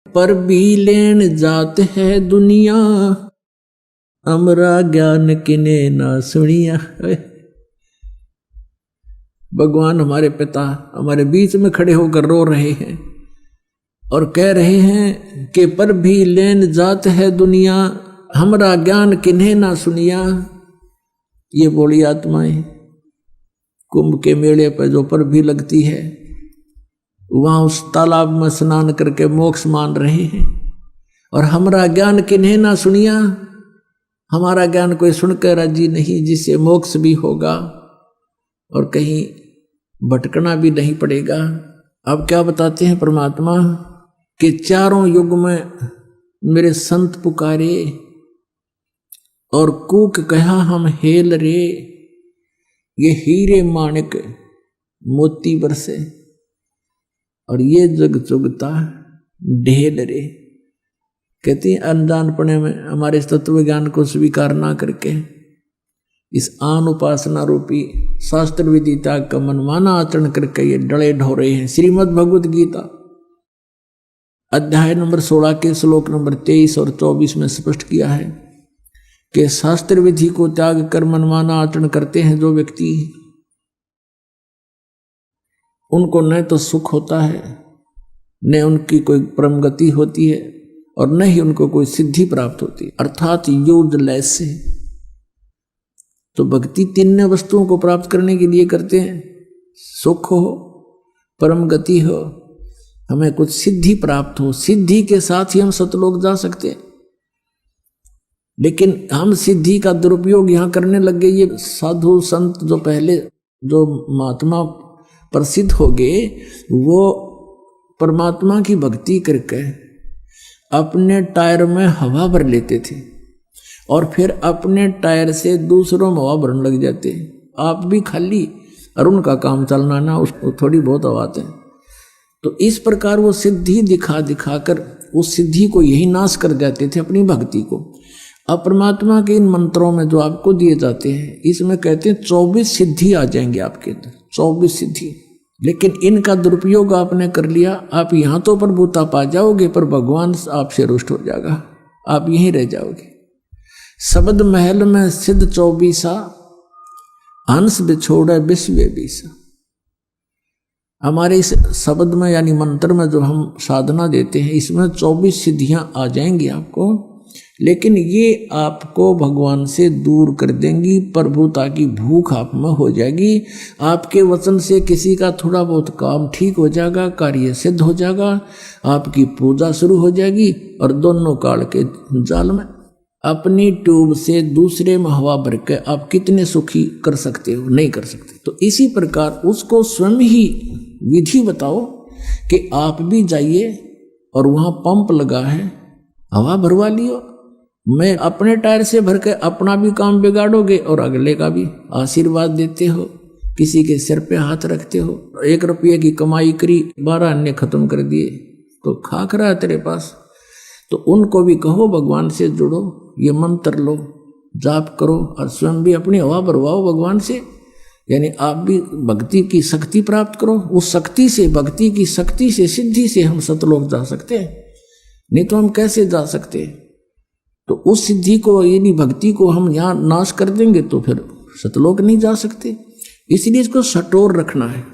पर भी लेन जात है दुनिया, हमरा ज्ञान किने ना सुनिया। भगवान हमारे पिता हमारे बीच में खड़े होकर रो रहे हैं और कह रहे हैं कि पर भी लेन जात है दुनिया, हमरा ज्ञान किन्हें ना सुनिया। ये बोली आत्माएं कुंभ के मेले पर जो पर भी लगती है, वहां उस तालाब में स्नान करके मोक्ष मान रहे हैं। और हमरा ज्ञान किन्हें ना सुनिया, हमारा ज्ञान कोई सुनकर राजी नहीं, जिससे मोक्ष भी होगा और कहीं भटकना भी नहीं पड़ेगा। अब क्या बताते हैं परमात्मा कि चारों युग में मेरे संत पुकारे और कूक कहा हम हेल रे, ये हीरे माणिक मोती बरसे और ये जग चुगता ढेल रे। कहती अनजानपने में हमारे इस तत्व ज्ञान को स्वीकार ना करके इस आन उपासना रूपी शास्त्र विदिता का मनमाना आचरण करके ये डले ढो रहे हैं। श्रीमद् भगवद गीता अध्याय नंबर 16 के श्लोक नंबर 23 और 24 में स्पष्ट किया है कि शास्त्र विधि को त्याग कर मनमाना आचरण करते हैं जो व्यक्ति, उनको न तो सुख होता है, न उनकी कोई परम गति होती है और न ही उनको कोई सिद्धि प्राप्त होती है, अर्थात यूजलेस से। तो भक्ति तीन वस्तुओं को प्राप्त करने के लिए करते हैं, सुख हो, परम गति हो, हमें कुछ सिद्धि प्राप्त हो। सिद्धि के साथ ही हम सतलोक जा सकते हैं। लेकिन हम सिद्धि का दुरुपयोग यहां करने लग गए। ये साधु संत जो पहले जो महात्मा प्रसिद्ध हो गए, वो परमात्मा की भक्ति करके अपने टायर में हवा भर लेते थे और फिर अपने टायर से दूसरों में हवा भरने लग जाते। आप भी खाली और उनका काम चलना ना, उसको थोड़ी बहुत हवा आते हैं। तो इस प्रकार वो सिद्धि दिखा दिखा कर उस सिद्धि को यही नाश कर देते थे, अपनी भक्ति को। अब परमात्मा के इन मंत्रों में जो आपको दिए जाते हैं, इसमें कहते हैं 24 सिद्धि आ जाएंगे आपके अंदर, 24 सिद्धि। लेकिन इनका दुरुपयोग आपने कर लिया, आप यहां तो प्रभुता पा जाओगे पर भगवान आपसे रुष्ट हो जाएगा, आप यहीं रह जाओगे। शब्द महल में सिद्ध 24, हंस बिछोड़े विश्व बीसा। हमारे इस शब्द में यानी मंत्र में जो हम साधना देते हैं, इसमें 24 सिद्धियां आ जाएंगी आपको, लेकिन ये आपको भगवान से दूर कर देंगी। प्रभुता की भूख आप में हो जाएगी। आपके वचन से किसी का थोड़ा बहुत काम ठीक हो जाएगा, कार्य सिद्ध हो जाएगा, आपकी पूजा शुरू हो जाएगी और दोनों काल के जाल में अपनी ट्यूब से दूसरे में हवा भर के आप कितने सुखी कर सकते हो? नहीं कर सकते। तो इसी प्रकार उसको स्वयं ही विधि बताओ कि आप भी जाइए और वहां पंप लगा है, हवा भरवा लियो। मैं अपने टायर से भर के अपना भी काम बिगाड़ोगे और अगले का भी आशीर्वाद देते हो, किसी के सिर पे हाथ रखते हो। 1 रुपये की कमाई करी, 12 अन्य खत्म कर दिए, तो खाक रहा है तेरे पास। तो उनको भी कहो भगवान से जुड़ो, ये मंत्र लो, जाप करो और स्वयं भी अपनी हवा भरवाओ भगवान से। यानी आप भी भक्ति की शक्ति प्राप्त करो। उस शक्ति से, भक्ति की शक्ति से, सिद्धि से हम सतलोक जा सकते हैं, नहीं तो हम कैसे जा सकते हैं? तो उस सिद्धि को यानी भक्ति को हम यहाँ नाश कर देंगे तो फिर सतलोक नहीं जा सकते। इसलिए इसको सटोर रखना है।